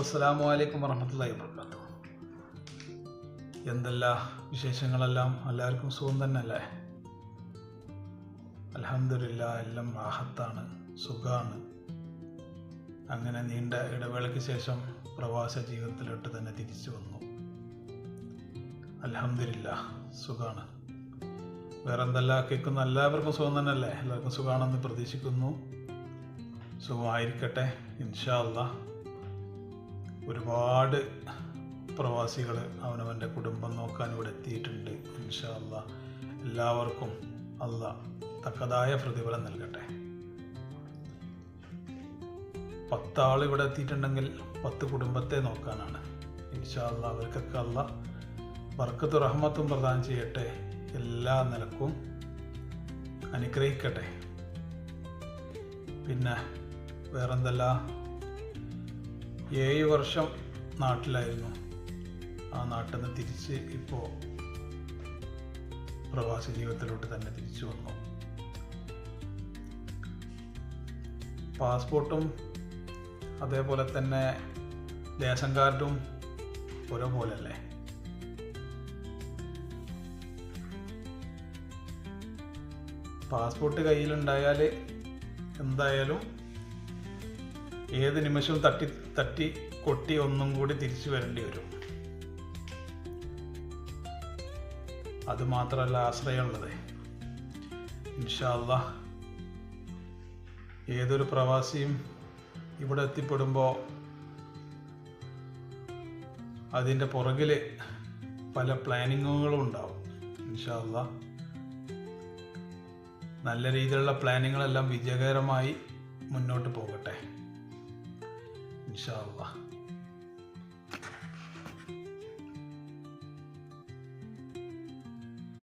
അസ്സലാമു അലൈക്കും വറഹ്മത്തുള്ളാഹി വബറകാതുഹു. എന്തെല്ലാം വിശേഷങ്ങളെല്ലാം, എല്ലാവർക്കും സുഖം തന്നെ അല്ലേ? അൽഹംദുലില്ലാഹ്, എല്ലാം റാഹത്താണ്, സുഖമാണ്. അങ്ങനെ നീണ്ട ഇടവേളയ്ക്ക് ശേഷം പ്രവാസ ജീവിതത്തിലോട്ട് തന്നെ തിരിച്ചു വന്നു. അൽഹംദുലില്ലാഹ്, സുഖമാണ്. വേറെ എന്തെല്ലാം കേൾക്കുന്നു? എല്ലാവർക്കും സുഖം തന്നെ അല്ലേ? എല്ലാവർക്കും സുഖമാണെന്ന് പ്രതീക്ഷിക്കുന്നു. സുഖമായിരിക്കട്ടെ ഇൻഷാ അല്ലാഹ്. ഒരുപാട് പ്രവാസികൾ അവനവൻ്റെ കുടുംബം നോക്കാൻ ഇവിടെ എത്തിയിട്ടുണ്ട്. ഇൻഷാ അല്ലാഹ് എല്ലാവർക്കും അല്ലാഹ് തക്കതായ പ്രതിഫലം നൽകട്ടെ. 10 ആൾ ഇവിടെ എത്തിയിട്ടുണ്ടെങ്കിൽ 10 കുടുംബത്തെ നോക്കാനാണ്. ഇൻഷാ അല്ലാഹ് അവർക്കൊക്കെ അല്ലാഹ് ബർക്കത്തും റഹ്മത്തും പ്രദാനം ചെയ്യട്ടെ, എല്ലാ നിലക്കും അനുഗ്രഹിക്കട്ടെ. പിന്നെ വേറെന്തല്ല, 7 വർഷം നാട്ടിലായിരുന്നു. ആ നാട്ടിൽ നിന്ന് തിരിച്ച് ഇപ്പോൾ പ്രവാസി ജീവിതത്തിലോട്ട് തന്നെ തിരിച്ചു വന്നു. പാസ്പോർട്ടും അതേപോലെ തന്നെ റേഷൻ കാർഡും ഒരേപോലെ അല്ലേ? പാസ്പോർട്ട് കയ്യിലുണ്ടായാൽ എന്തായാലും ഏത് നിമിഷവും തട്ടി കൊട്ടി ഒന്നും കൂടി തിരിച്ചു വരേണ്ടി വരും. അത് മാത്രമല്ല ആശ്രയമുള്ളത്. ഇൻഷാ അല്ലാഹ് ഏതൊരു പ്രവാസിയും ഇവിടെ എത്തിപ്പെടുമ്പോൾ അതിൻ്റെ പുറകിൽ പല പ്ലാനിങ്ങുകളും ഉണ്ടാവും. ഇൻഷാ അല്ലാഹ് നല്ല രീതിയിലുള്ള പ്ലാനിങ്ങുകളെല്ലാം വിജയകരമായി മുന്നോട്ട് പോകട്ടെ ഇൻഷാ അല്ലാഹ്.